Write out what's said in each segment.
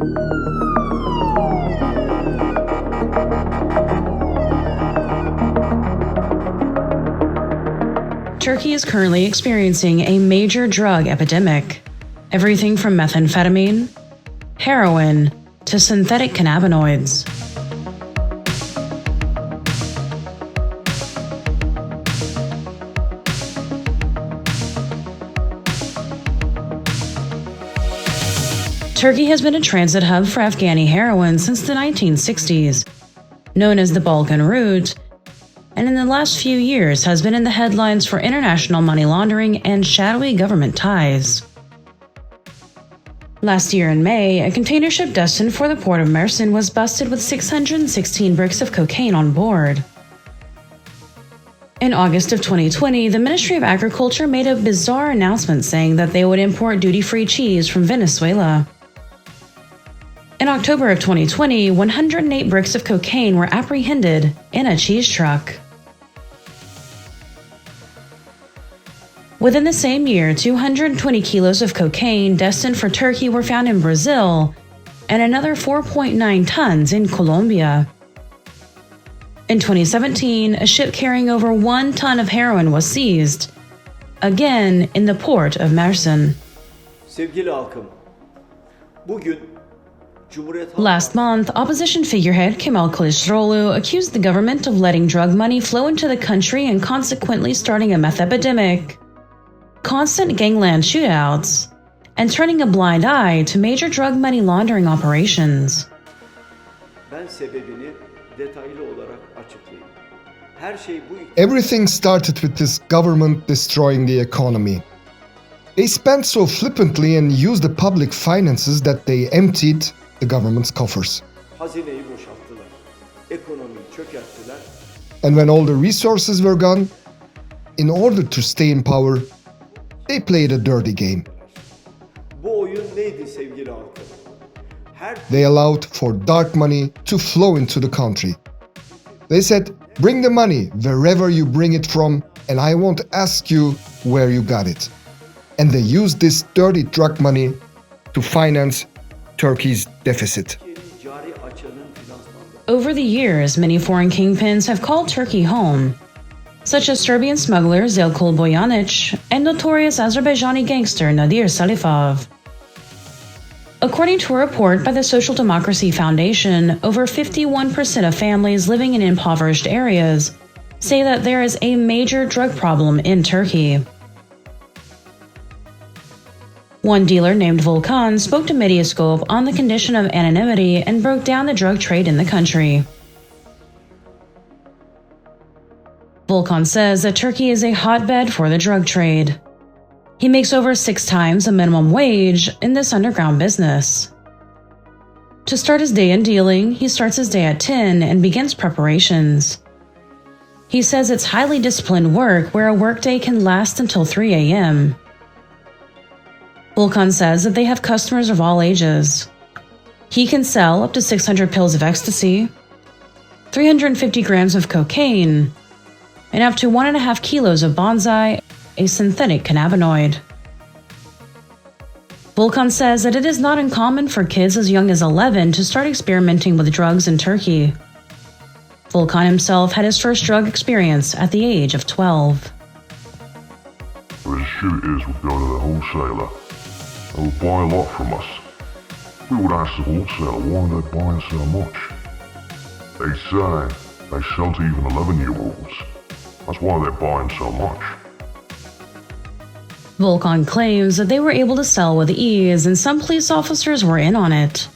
Turkey is currently experiencing a major drug epidemic. Everything from methamphetamine, heroin, to synthetic cannabinoids. Turkey has been a transit hub for Afghani heroin since the 1960s, known as the Balkan route, and in the last few years has been in the headlines for international money laundering and shadowy government ties. Last year in May, a container ship destined for the port of Mersin was busted with 616 bricks of cocaine on board. In August of 2020, the Ministry of Agriculture made a bizarre announcement saying that they would import duty-free cheese from Venezuela. In October of 2020, 108 bricks of cocaine were apprehended in a cheese truck. Within the same year, 220 kilos of cocaine destined for Turkey were found in Brazil, and another 4.9 tons in Colombia. In 2017, a ship carrying over 1 ton of heroin was seized, again in the port of Mersin. Last month, opposition figurehead Kemal Kılıçdaroğlu accused the government of letting drug money flow into the country and consequently starting a meth epidemic, constant gangland shootouts, and turning a blind eye to major drug money laundering operations. Everything started with this government destroying the economy. They spent so flippantly and used the public finances that they emptied the government's coffers. And when all the resources were gone, in order to stay in power, they played a dirty game. They allowed for dark money to flow into the country. They said, bring the money wherever you bring it from, and I won't ask you where you got it. And they used this dirty drug money to finance Turkey's deficit. Over the years, many foreign kingpins have called Turkey home, such as Serbian smuggler Zelkul Bojanic and notorious Azerbaijani gangster Nadir Salifov. According to a report by the Social Democracy Foundation, over 51% of families living in impoverished areas say that there is a major drug problem in Turkey. One dealer named Volkan spoke to Medyascope on the condition of anonymity and broke down the drug trade in the country. Volkan says that Turkey is a hotbed for the drug trade. He makes over 6 times the minimum wage in this underground business. To start his day in dealing, he starts his day at 10 and begins preparations. He says it's highly disciplined work where a workday can last until 3 a.m. Volkan says that they have customers of all ages. He can sell up to 600 pills of ecstasy, 350 grams of cocaine, and up to 1.5 kilos of bonsai, a synthetic cannabinoid. Volkan says that it is not uncommon for kids as young as 11 to start experimenting with drugs in Turkey. Volkan himself had his first drug experience at the age of 12. The shooters would go to the wholesaler and would buy a lot from us. We would ask the wholesaler why they're buying so much. They say they sell to even 11-year-olds. That's why they're buying so much. Volkan claims that they were able to sell with ease and some police officers were in on it.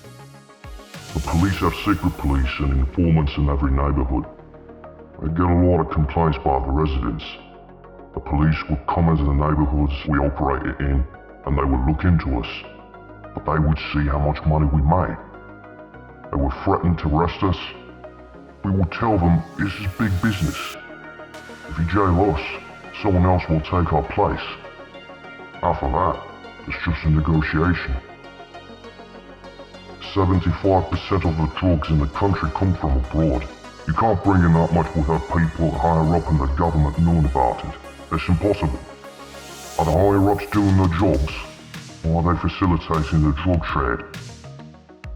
The police have secret police and informants in every neighborhood. They get a lot of complaints by the residents. The police would come into the neighborhoods we operated in and they would look into us, but they would see how much money we made. They would threaten to arrest us. We would tell them this is big business. If you jail us, someone else will take our place. After that, it's just a negotiation. 75% of the drugs in the country come from abroad. You can't bring in that much without people higher up in the government knowing about it. It's impossible. Are the higher ups doing their jobs, or are they facilitating the drug trade?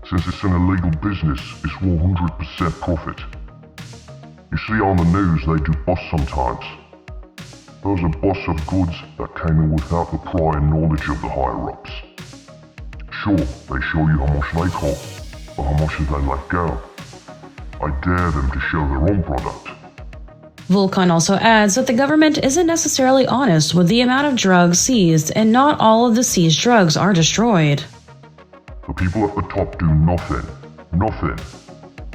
Since it's an illegal business, it's 100% profit. You see on the news they do busts sometimes. Those are busts of goods that came in without the prior knowledge of the higher-ups. Sure, they show you how much they cost, but how much did they let go? I dare them to show their own product. Volkan also adds that the government isn't necessarily honest with the amount of drugs seized, and not all of the seized drugs are destroyed. The people at the top do nothing. Nothing.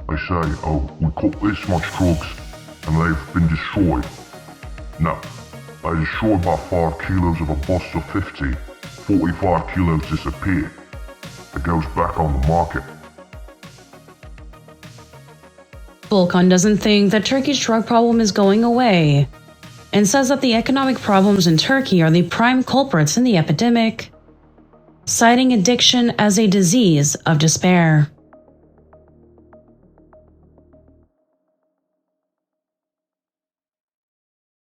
They say, oh, we caught this much drugs and they've been destroyed. No. They destroy about 5 kilos of a bust of 50, 45 kilos disappear. It goes back on the market. Volkan doesn't think that Turkey's drug problem is going away, and says that the economic problems in Turkey are the prime culprits in the epidemic, citing addiction as a disease of despair.